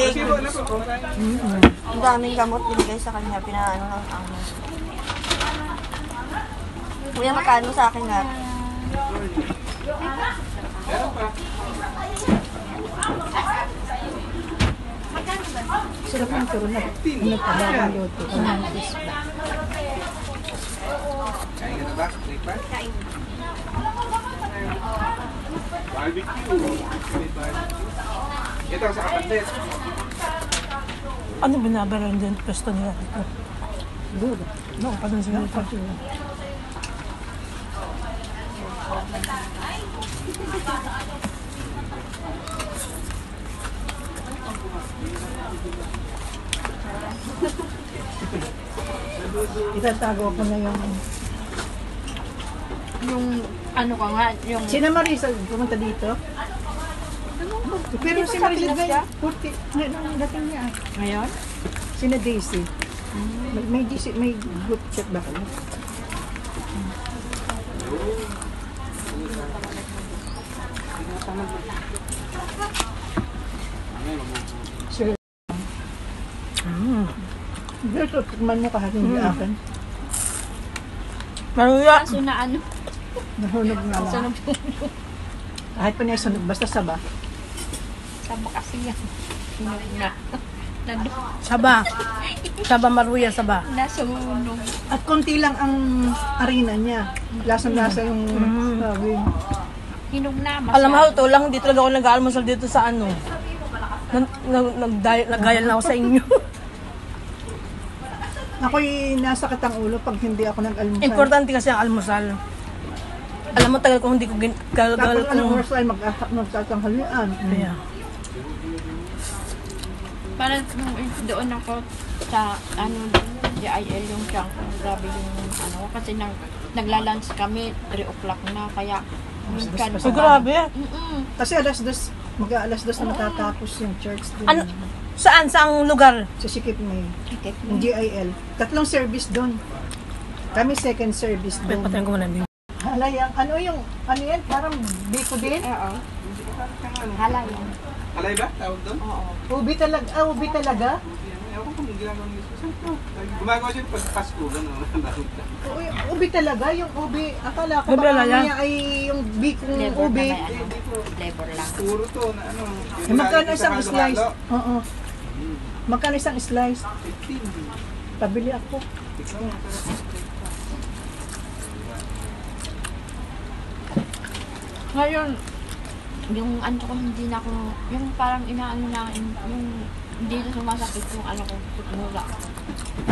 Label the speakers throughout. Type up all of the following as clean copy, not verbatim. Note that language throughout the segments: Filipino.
Speaker 1: tubig. Ang daming gamot binigay sa kanya, pinaano ng amo. Kuya, magkano sa akin nga?
Speaker 2: Sarap ng turon na. Ano pa ba ang luto?
Speaker 3: Kain ka na ba? Kain. Barbecue. Ito sa kapandet.
Speaker 4: Ano binabaran din pwesto nila dito?
Speaker 2: Duro.
Speaker 4: No, pa dun sila dito.
Speaker 2: Itatago ko na
Speaker 5: Yung ano ka nga, yung...
Speaker 2: Sina Marisa pumunta dito? Pero si Marisa siya? Puti. Nang dating niya.
Speaker 5: Ngayon?
Speaker 2: Sina Daisy. May group chat ba kayo? Sure. Dito, tikman mo kahit hindi akin.
Speaker 4: Maruya.
Speaker 5: Kaso na ano?
Speaker 2: Nahunog na lang.
Speaker 5: Sunog
Speaker 2: Kahit pa niya sunog, basta saba.
Speaker 5: Sama kasi yan. Sunog na.
Speaker 4: Saba. Saba Maruya, saba.
Speaker 5: Nasunog.
Speaker 2: At konti lang ang arena niya. Lasang-lasa yung sabi.
Speaker 5: Hinog na.
Speaker 4: Alam mo, ito lang, hindi talaga ako nag-aalmusal dito sa ano. Nag-gayal na ako sa inyo.
Speaker 2: Ako'y nasakit ang ulo pag hindi ako nag-almusal.
Speaker 4: Importante kasi ang almusal. Alam mo, tagal ko hindi ko
Speaker 2: Tapos
Speaker 4: gagal
Speaker 2: anong
Speaker 4: kung...
Speaker 2: oras ay magtatanghalian.
Speaker 4: Kaya.
Speaker 5: Parang doon ako sa ano, GIL yung siyang grabe yung ano, kasi nagla-lunch kami, 3 o'clock na, kaya minsan...
Speaker 4: So, grabe.
Speaker 2: Kasi mag-aalas 2 na matatapos yung church din.
Speaker 4: Ano? Saan? Saang lugar?
Speaker 2: Sa Sikip May. Yung GIL. 3 service doon. Kami second service doon.
Speaker 4: Patayin ko muna.
Speaker 2: Halayang, ano yan? Parang biko din?
Speaker 5: Oo. Halay yan.
Speaker 3: Alay ba? Tawag doon?
Speaker 5: Oo.
Speaker 2: Ubi talaga? Ubi talaga?
Speaker 3: Ewan ko kung ginagawa nila. Saan to? Gumagawa siya pag Pasko.
Speaker 2: Ubi talaga? Yung ubi, akala ko
Speaker 4: Ubi
Speaker 2: baka
Speaker 4: alaya?
Speaker 2: niya ay yung bikong
Speaker 5: Flavor
Speaker 2: ubi.
Speaker 5: na may ano, flavor lang.
Speaker 3: Puro to na ano.
Speaker 2: Magkano isang
Speaker 3: halo-halo.
Speaker 2: slice? Oo. Magkano isang slice?
Speaker 3: 15.
Speaker 2: Pabili ako.
Speaker 5: Ngayon, yung ano ko hindi na ako, yung parang inaano na, yung hindi na sumasakit yung ano ko, sikmura.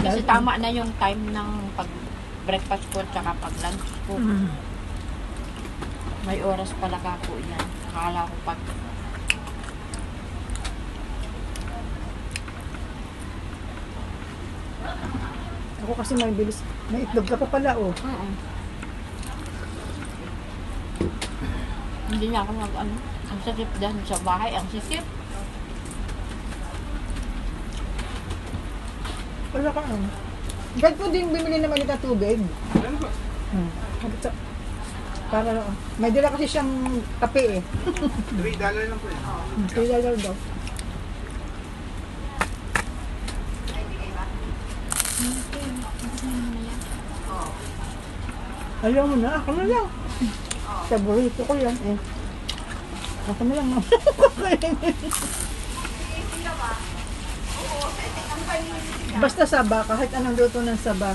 Speaker 5: Kasi tama na yung time ng pag-breakfast ko at saka pag-lunch ko. May oras pala ako yan. Akala ko pag...
Speaker 2: Ako kasi may bilis. May itlog ka pa pala, oh.
Speaker 5: Hindi na ako ano. Ang sakit dyan sa bahay, ang sakit.
Speaker 2: Wala ka, ano. Dahil po din bumili naman ito tubig.
Speaker 3: Ano ba?
Speaker 2: Para, may dala kasi siyang kape eh.
Speaker 3: $3 lang po yan.
Speaker 2: $3 daw. Ayaw mo na, ako na lang. Paborito ko yan eh. Ako na lang. Basta saba, kahit anong luto ng saba.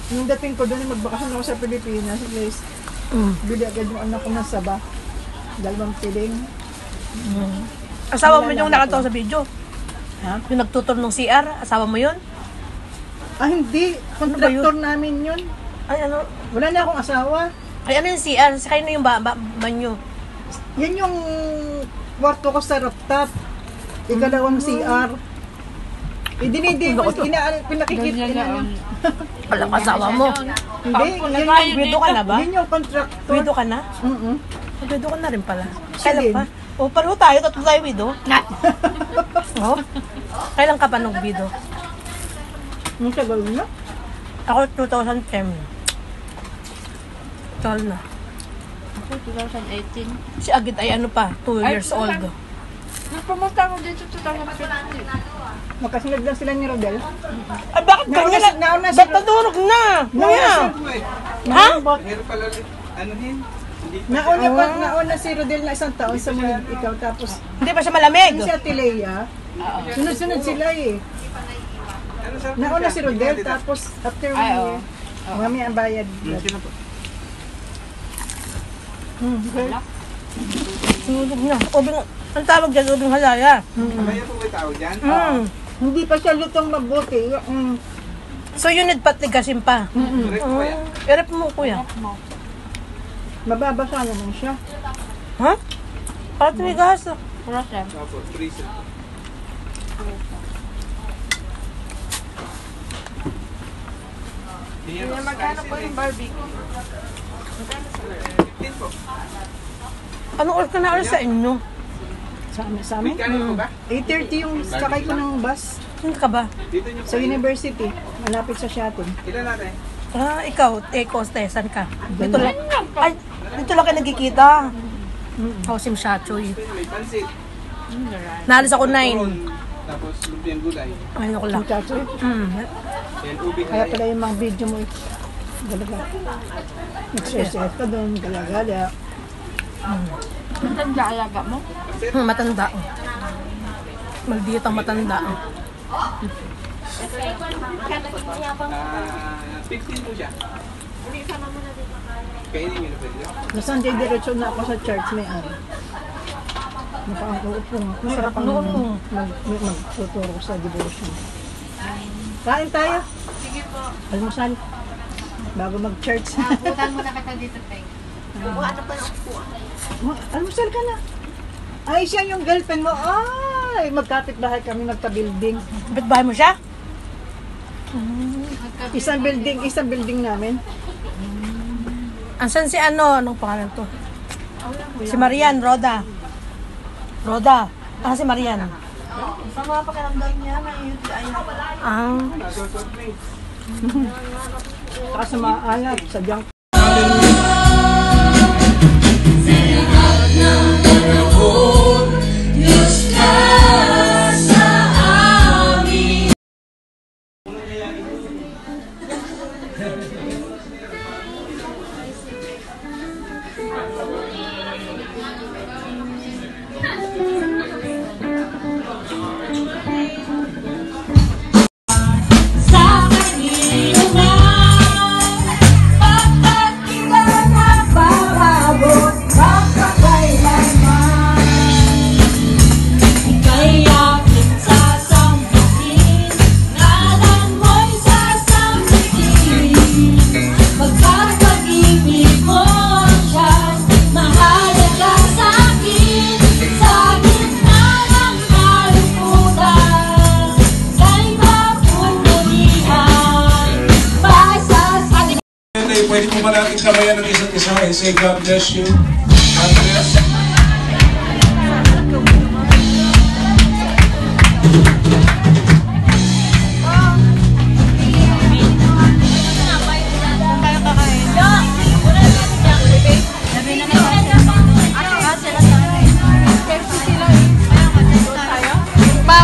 Speaker 2: Nung dating ko doon, magbakasyon ako sa Pilipinas, at least, bili agad yung anak ko ng saba. 2 piling.
Speaker 4: Asawa mo yung nakatawa sa video?
Speaker 2: Ha?
Speaker 4: Yung nagtutur ng CR? Asawa mo yun?
Speaker 2: Ah, hindi. Contractor namin yun.
Speaker 4: Ay, ano?
Speaker 2: Wala na akong asawa.
Speaker 4: Ay, ano yung CR? Sa kayo yung banyo?
Speaker 2: Yan yung kwarto ko sa rooftop. Ikalawang CR. Pinakikita na.
Speaker 4: Walang asawa mo.
Speaker 2: Hindi,
Speaker 4: Widow ka na ba?
Speaker 2: yun yung contractor.
Speaker 4: Widow ka na?
Speaker 2: Mm-mm.
Speaker 4: Widow ka na rin pala.
Speaker 2: Siya
Speaker 4: Kailan
Speaker 2: din.
Speaker 4: pa? O, pareho tayo. Tatlo tayo widow. Oh? Kailan ka pa nung widow?
Speaker 2: Ang tagal na.
Speaker 4: Ako 2010. Tol na.
Speaker 5: Ako 2018.
Speaker 4: Si Agit ay ano pa, 2 years old.
Speaker 5: Pumunta ako dito 2015.
Speaker 2: Makasunod lang sila ni Rodel.
Speaker 4: Ay, bakit ganyan?
Speaker 2: Nauna si
Speaker 4: Ba't nadurog na? Kuya! Ha?
Speaker 3: Meron pala ulit. Ano yun? Hindi pa
Speaker 2: Nauna si Rodel na isang taon sa mga ikaw, tapos
Speaker 4: Hindi pa siya malamig.
Speaker 2: si Ate Leia, sunod-sunod sila eh.
Speaker 3: Ano sa
Speaker 2: Nauna si Rodel, tapos after 1 year, mami ang bayad.
Speaker 3: Sino po?
Speaker 4: Sinulog na. Ubing, ang tawag dyan, ubing halaya.
Speaker 3: Kaya po may tao dyan?
Speaker 2: Hindi pa siya lutong mabuti.
Speaker 4: So you need patigasin pa.
Speaker 3: Correct po yan.
Speaker 4: Erep mo, kuya.
Speaker 2: Mababasa naman siya.
Speaker 4: Ha? Parang tumigas.
Speaker 5: Process.
Speaker 3: Opo, freezer.
Speaker 1: Magkano po yung barbecue?
Speaker 3: 15 po.
Speaker 4: Anong oras ka na oras sa inyo?
Speaker 2: Sa amin?
Speaker 3: May kanin po ba?
Speaker 2: 8:30 yung sakay ko ng bus
Speaker 4: Saan ka ba?
Speaker 3: Dito nyo
Speaker 2: sa university. Malapit sa Shuttle.
Speaker 3: Ilan natin?
Speaker 4: Ah, ikaw, Costesan ka. Dito lang. Ay, dito lang kayo nagkikita. Ako si Mshachoy.
Speaker 3: May pansit.
Speaker 4: Naalis ako 9.
Speaker 3: Turon. Tapos lumpiang gulay.
Speaker 4: Ay, ako lang.
Speaker 2: Muchacho,
Speaker 3: Yan, ubi
Speaker 2: kaya
Speaker 3: halaya.
Speaker 2: pala yung mga video mo, galaga. Nag-share ka doon, galagala.
Speaker 5: Matanda alaga mo?
Speaker 4: Matanda. Malditang matanda.
Speaker 3: 15 po siya. Kainin nyo na pwede.
Speaker 2: Na Sunday diretso na ako sa church may araw. Nakaupo nga. Masarap ang magtuturo ko sa devotion. Kain tayo. Sige po. Almusal. Bago mag-church.
Speaker 5: Putan mo na kita dito, Tay.
Speaker 2: Almusal ka na. Ay, siya yung girlfriend mo. Ay, magkapit bahay kami, magka-building.
Speaker 4: Ba't bahay mo siya?
Speaker 2: Isang building namin.
Speaker 4: Ansan si ano? Anong pangalan to? Si Marian, Roda. Roda. Ah, si Marian.
Speaker 1: Sa mga pakiramdam niya, may UTI na pala.
Speaker 4: Ah.
Speaker 2: Saka sa mga alat, sa junk.
Speaker 6: Pwede po ba natin sabayan ng isa't isa and say God bless you? God bless.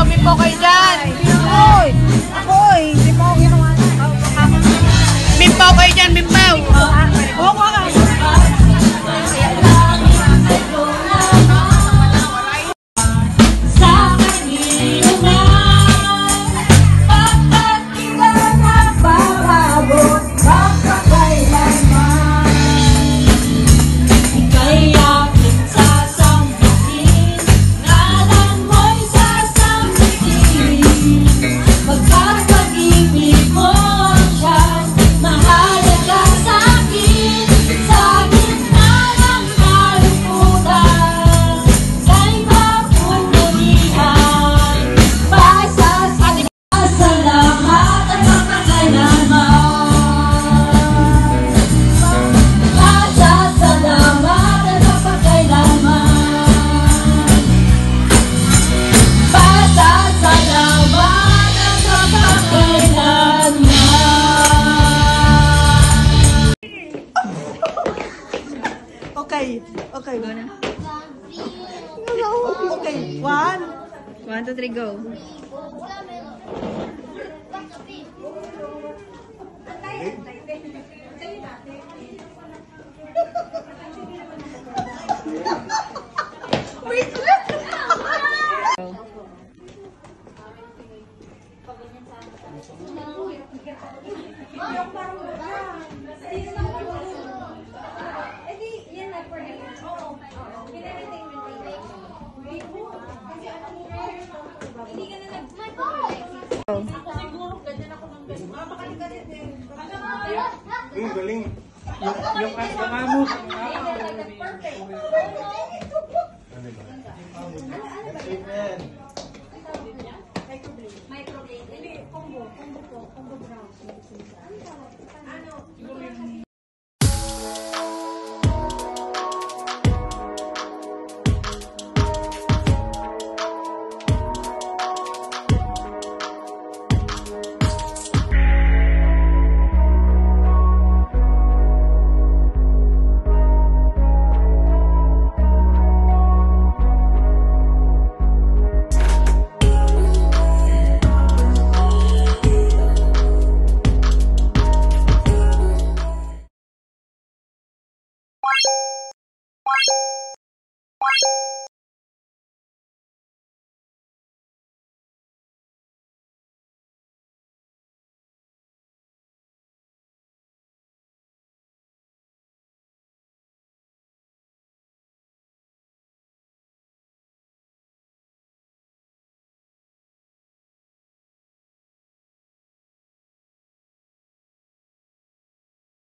Speaker 4: Bimpo kayo dyan! Bimpo kayo dyan, bimpo! Oo, Okay, 1.
Speaker 1: 1, 2, 3, go.
Speaker 3: Galing. Yung amo